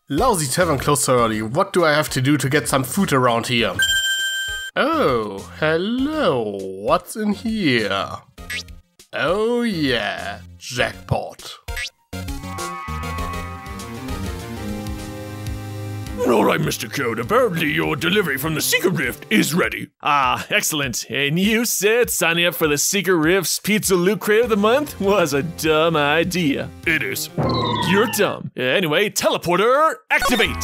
Lousy tavern closed so early. What do I have to do to get some food around here? Oh, hello. What's in here? Oh yeah, jackpot. Alright, Mr. Code, apparently your delivery from the Secret Rift is ready. Ah, excellent. And you said signing up for the Secret Rift's Pizza Loot Crate of the Month was a dumb idea. It is. You're dumb. Anyway, teleporter, activate!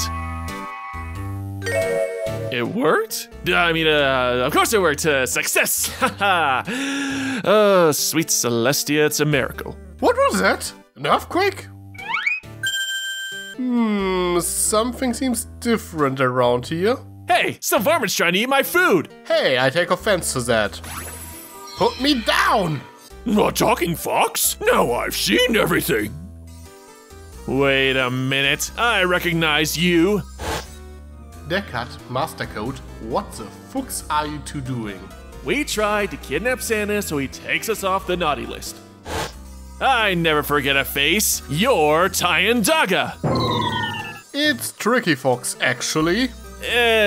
It worked? I mean, of course it worked. Success! Haha! Sweet Celestia, it's a miracle. What was that? An earthquake? Something seems different around here. Hey, some varmints trying to eat my food! Hey, I take offense to that. Put me down! A talking fox? Now I've seen everything. Wait a minute, I recognize you. Deckard, Master Code, what the fucks are you two doing? We tried to kidnap Santa so he takes us off the naughty list. I never forget a face. You're Tyan Daga. It's Tricky Fox, actually.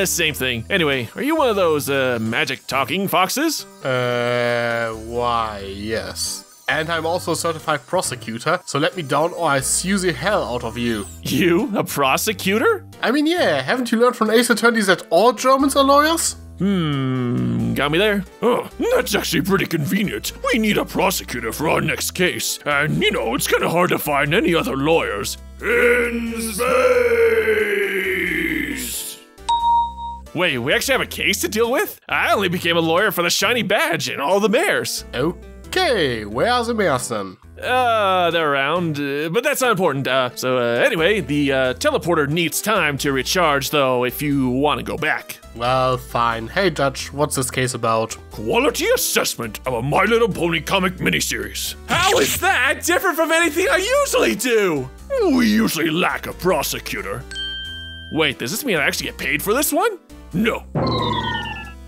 Same thing. Anyway, are you one of those magic talking foxes? Why, yes. And I'm also a certified prosecutor, so let me down or I sue the hell out of you. You, a prosecutor? I mean, yeah, haven't you learned from Ace Attorneys that all Germans are lawyers? Got me there. Oh, that's actually pretty convenient. We need a prosecutor for our next case. And, it's kind of hard to find any other lawyers. In space! Wait, we actually have a case to deal with? I only became a lawyer for the shiny badge and all the mayors. Okay, where are the mayors then? They're around, but that's not important. Anyway, the teleporter needs time to recharge, though, if you want to go back. Well, fine. Hey, Judge, what's this case about? Quality assessment of a My Little Pony comic miniseries. How is that different from anything I usually do? We usually lack a prosecutor. Wait, does this mean I actually get paid for this one? No.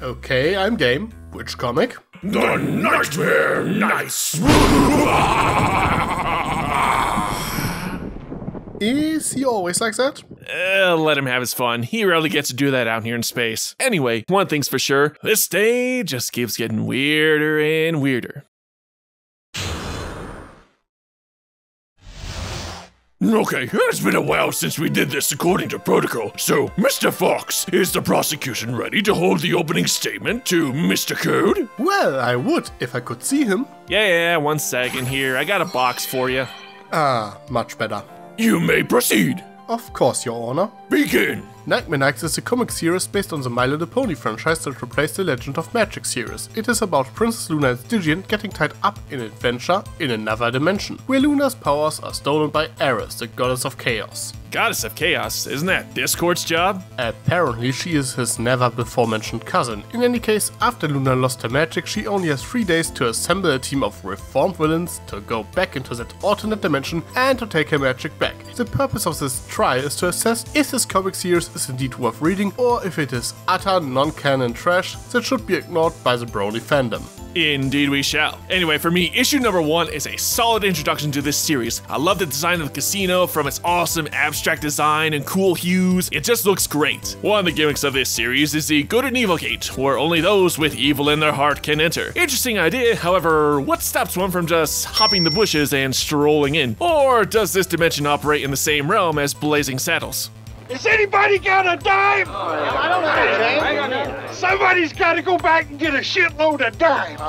Okay, I'm game. Which comic? The Nightmare Nights! Is he always like that? Let him have his fun. He rarely gets to do that out here in space. Anyway, one thing's for sure, this day just keeps getting weirder and weirder. Okay, it's been a while since we did this according to protocol. So, Mr. Fox, is the prosecution ready to hold the opening statement to Mr. Code? Well, I would if I could see him. Yeah, 1 second here. I got a box for you. Ah, much better. You may proceed. Of course, Your Honor. Begin. Nightmare Nights is a comic series based on the My Little Pony franchise that replaced the Legend of Magic series. It is about Princess Luna and Stygian getting tied up in an adventure in another dimension, where Luna's powers are stolen by Ares, the goddess of chaos. Goddess of Chaos, isn't that Discord's job? Apparently she is his never-before-mentioned cousin. In any case, after Luna lost her magic, she only has 3 days to assemble a team of reformed villains to go back into that alternate dimension and to take her magic back. The purpose of this trial is to assess if this comic series is indeed worth reading or if it is utter non-canon trash that should be ignored by the brony fandom. Indeed we shall. Anyway, for me, issue number 1 is a solid introduction to this series. I love the design of the casino, from its awesome abstract design and cool hues. It just looks great. One of the gimmicks of this series is the good and evil gate, where only those with evil in their heart can enter. Interesting idea, however, what stops one from just hopping the bushes and strolling in? Or does this dimension operate in the same realm as Blazing Saddles? Has anybody got a dime? I don't know, Jay. Somebody's got to go back and get a shitload of dimes.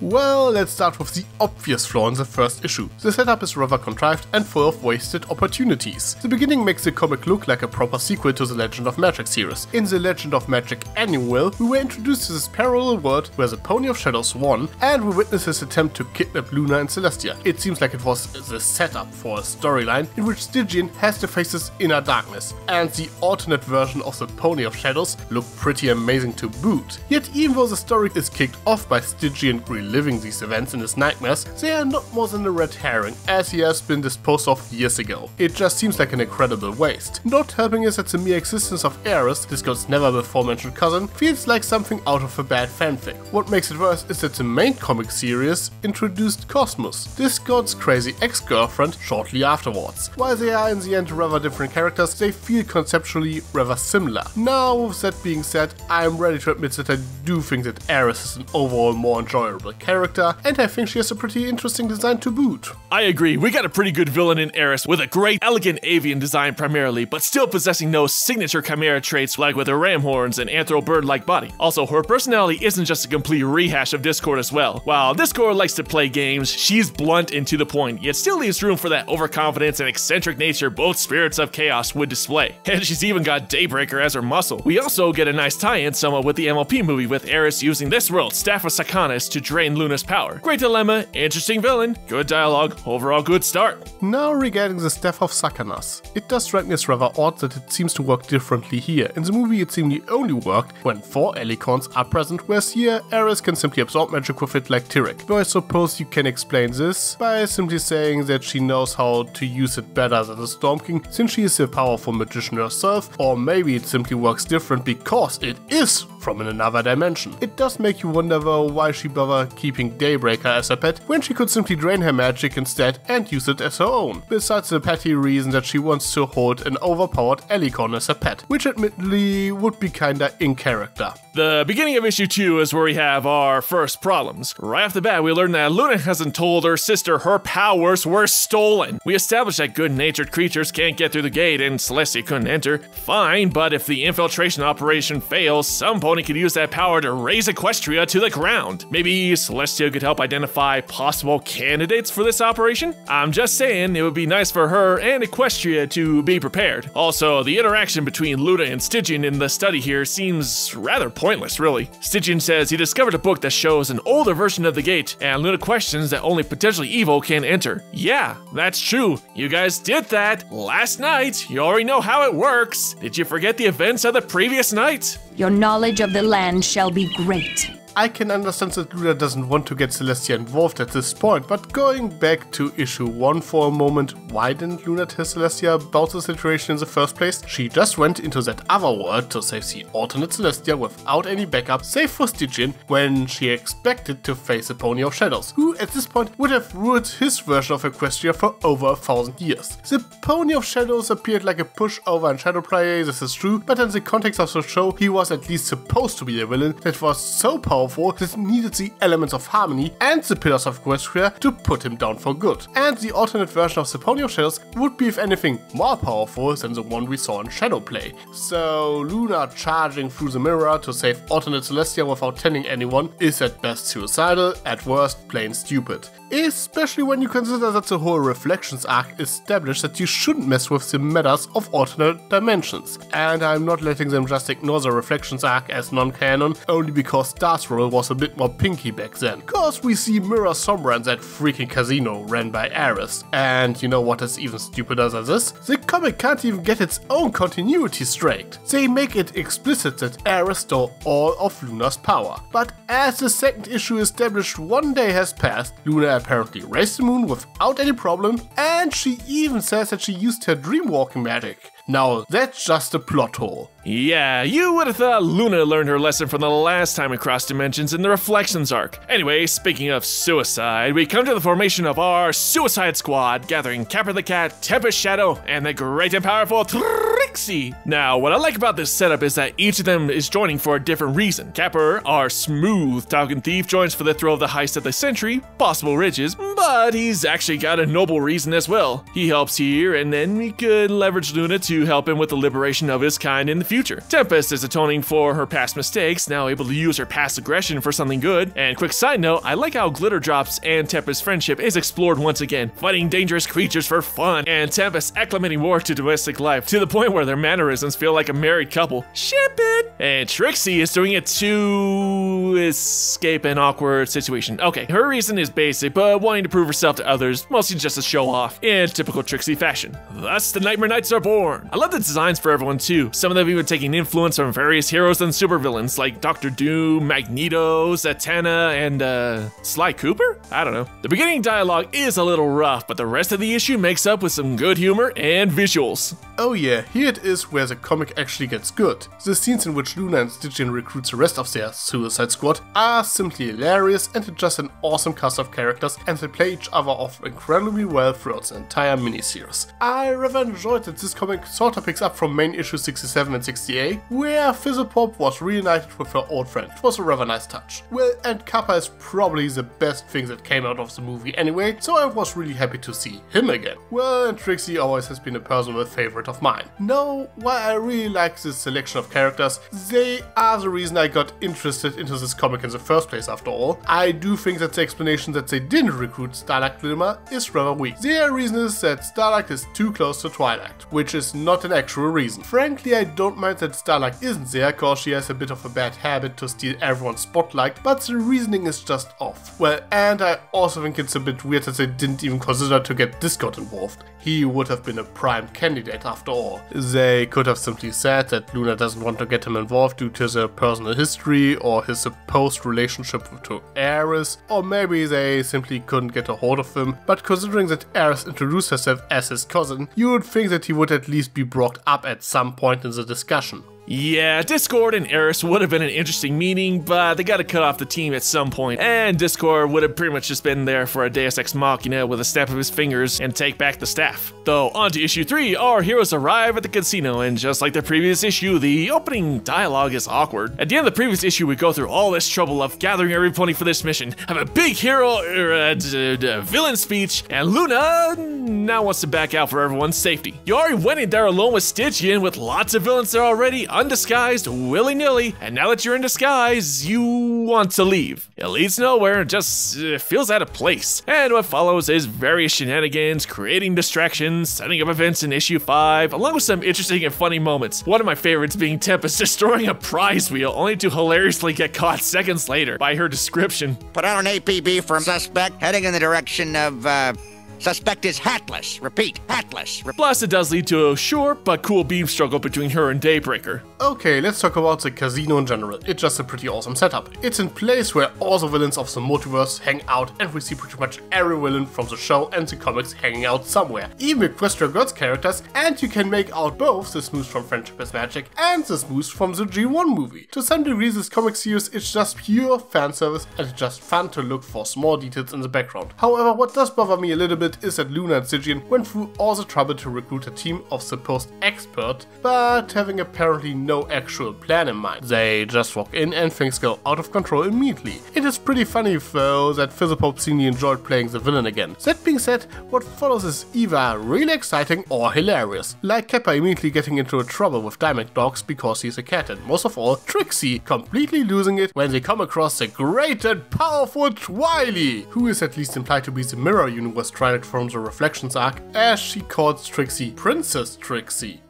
Well, let's start with the obvious flaw in the first issue. The setup is rather contrived and full of wasted opportunities. The beginning makes the comic look like a proper sequel to the Legend of Magic series. In the Legend of Magic Annual, we were introduced to this parallel world where the Pony of Shadows won, and we witnessed his attempt to kidnap Luna and Celestia. It seems like it was the setup for a storyline in which Stygian has to face his inner darkness, and the alternate version of the Pony of Shadows looked pretty amazing to boot. Yet even though the story is kicked off by Stygian reliving these events in his nightmares, they are not more than a red herring, as he has been disposed of years ago. It just seems like an incredible waste. Not helping is that the mere existence of Ares, this god's never before mentioned cousin, feels like something out of a bad fanfic. What makes it worse is that the main comic series introduced Cosmos, this god's crazy ex-girlfriend, shortly afterwards. While they are in the end rather different characters, they feel conceptually rather similar. Now, with that being said, I am ready to admit that I do think that Ares is an overall more enjoyable character, and I think she has a pretty interesting design to boot. I agree, we got a pretty good villain in Ares with a great, elegant avian design primarily, but still possessing those signature chimera traits like with her ram horns and anthro bird-like body. Also, her personality isn't just a complete rehash of Discord as well. While Discord likes to play games, she's blunt and to the point, yet still leaves room for that overconfidence and eccentric nature both spirits of chaos would display. And she's even got Daybreaker as her muscle. We also get a nice tie-in somewhat with the MLP movie with Ares using this world's Staff of Sakanas to drain Luna's power. Great dilemma, interesting villain, good dialogue, overall good start. Now regarding the Staff of Sakanas, it does strike me as rather odd that it seems to work differently here. In the movie it seemingly only worked when 4 alicorns are present, whereas here Ares can simply absorb magic with it like Tyrek. Though I suppose you can explain this by simply saying that she knows how to use it better than the Storm King, since she is a powerful magician herself, or maybe it simply works different because it is from another dimension. It does make you wonder though why she bothered keeping Daybreaker as a pet when she could simply drain her magic instead and use it as her own, besides the petty reason that she wants to hold an overpowered alicorn as a pet, which admittedly would be kinda in character. The beginning of issue 2 is where we have our first problems. Right off the bat, we learn that Luna hasn't told her sister her powers were stolen. We established that good-natured creatures can't get through the gate and Celestia couldn't enter. Fine, but if the infiltration operation fails, some pony could use that power to raise Equestria to the ground. Maybe Celestia could help identify possible candidates for this operation? I'm just saying it would be nice for her and Equestria to be prepared. Also, the interaction between Luna and Stygian in the study here seems rather pointless, really. Stygian says he discovered a book that shows an older version of the gate, and Luna questions that only potentially evil can enter. Yeah, that's true. You guys did that last night. You already know how it works. Did you forget the events of the previous night? Your knowledge of the land shall be great. I can understand that Luna doesn't want to get Celestia involved at this point, but going back to issue 1 for a moment, why didn't Luna tell Celestia about the situation in the first place? She just went into that other world to save the alternate Celestia without any backup, save for Stygian, when she expected to face a Pony of Shadows, who at this point would have ruled his version of Equestria for over 1,000 years. The Pony of Shadows appeared like a pushover in Shadowplay, this is true, but in the context of the show, he was at least supposed to be a villain that was so powerful that needed the elements of harmony and the pillars of Equestria to put him down for good. And the alternate version of the Pony of Shadows would be, if anything, more powerful than the one we saw in Shadowplay. So Luna charging through the mirror to save alternate Celestia without telling anyone is at best suicidal, at worst plain stupid. Especially when you consider that the whole Reflections arc established that you shouldn't mess with the matters of alternate dimensions. And I'm not letting them just ignore the Reflections arc as non-canon, only because Darth Roll was a bit more pinky back then. Cause we see Mirror Sombra in that freaking casino ran by Ares. And you know what is even stupider than this? The comic can't even get its own continuity straight. They make it explicit that Ares stole all of Luna's power. But as the second issue established, 1 day has passed, Luna apparently raised the moon without any problem, and she even says that she used her dreamwalking magic. Now that's just a plot hole. Yeah, you would have thought Luna learned her lesson from the last time we crossed dimensions in the Reflections arc. Anyway, speaking of suicide, we come to the formation of our Suicide Squad, gathering Capper the Cat, Tempest Shadow, and the great and powerful Trixie. Now, what I like about this setup is that each of them is joining for a different reason. Capper, our smooth Falcon Thief, joins for the thrill of the heist of the century, possible riches, but he's actually got a noble reason as well. He helps here, and then we could leverage Luna to help him with the liberation of his kind in the future. Tempest is atoning for her past mistakes, now able to use her past aggression for something good. And quick side note, I like how Glitter Drops and Tempest's friendship is explored once again, fighting dangerous creatures for fun, and Tempest acclimating war to domestic life, to the point where their mannerisms feel like a married couple. Ship it! And Trixie is doing it to escape an awkward situation. Okay, her reason is basic, but wanting to prove herself to others, mostly just to show off, in typical Trixie fashion. Thus, the Nightmare Knights are born. I love the designs for everyone too. Some of them even taking influence from various heroes and supervillains like Dr. Doom, Magneto, Zatanna, and Sly Cooper? I don't know. The beginning dialogue is a little rough, but the rest of the issue makes up with some good humor and visuals. Oh yeah, here it is where the comic actually gets good. The scenes in which Luna and Stygian recruits the rest of their Suicide Squad are simply hilarious, and it's just an awesome cast of characters, and they play each other off incredibly well throughout the entire miniseries. I rather enjoyed that this comic sorta picks up from main issues 67 and 68, where Fizzlepop was reunited with her old friend. It was a rather nice touch. Well, and Kappa is probably the best thing that came out of the movie anyway, so I was really happy to see him again. Well, and Trixie always has been a personal favorite of mine. Now, while I really like this selection of characters, they are the reason I got interested into this comic in the first place after all. I do think that the explanation that they didn't recruit Starlight Glimmer is rather weak. Their reason is that Starlight is too close to Twilight, which is not an actual reason. Frankly, I don't mind that Starlight isn't there, cause she has a bit of a bad habit to steal everyone's spotlight, but the reasoning is just off. Well, and I also think it's a bit weird that they didn't even consider to get Discord involved. He would have been a prime candidate after all. They could have simply said that Luna doesn't want to get him involved due to their personal history or his supposed relationship to Ares, or maybe they simply couldn't get a hold of him, but considering that Ares introduced herself as his cousin, you would think that he would at least be brought up at some point in the discussion. Yeah, Discord and Eris would have been an interesting meeting, but they gotta cut off the team at some point, and Discord would have pretty much just been there for a Deus Ex Machina with a snap of his fingers and take back the staff. Though, on to issue 3, our heroes arrive at the casino, and just like the previous issue, the opening dialogue is awkward. At the end of the previous issue, we go through all this trouble of gathering everybody for this mission, have a big villain speech, and Luna now wants to back out for everyone's safety. You already went in there alone with Stygian with lots of villains there already, undisguised, willy-nilly, and now that you're in disguise, you want to leave. It leads nowhere, just feels out of place. And what follows is various shenanigans, creating distractions, setting up events in issue 5, along with some interesting and funny moments. One of my favorites being Tempest destroying a prize wheel, only to hilariously get caught seconds later by her description. Put out an APB for suspect heading in the direction of, suspect is hatless. Repeat, hatless. Plus, it does lead to a short but cool beam struggle between her and Daybreaker. Okay, let's talk about the casino in general. It's just a pretty awesome setup. It's in place where all the villains of the multiverse hang out, and we see pretty much every villain from the show and the comics hanging out somewhere. Even Equestria Girls characters, and you can make out both the Smooth from Friendship is Magic and the Smooth from the G1 movie. To some degree, this comic series is just pure fan service, and it's just fun to look for small details in the background. However, what does bother me a little bit is that Luna and Stygian went through all the trouble to recruit a team of supposed experts, but having apparently no actual plan in mind. They just walk in and things go out of control immediately. It is pretty funny though that Fizzlepop seemingly enjoyed playing the villain again. That being said, what follows is either really exciting or hilarious, like Kappa immediately getting into trouble with Diamond Dogs because he's a cat, and most of all, Trixie completely losing it when they come across the great and powerful Twily, who is at least implied to be the Mirror Universe Twilight from the Reflections arc, as she calls Trixie Princess Trixie.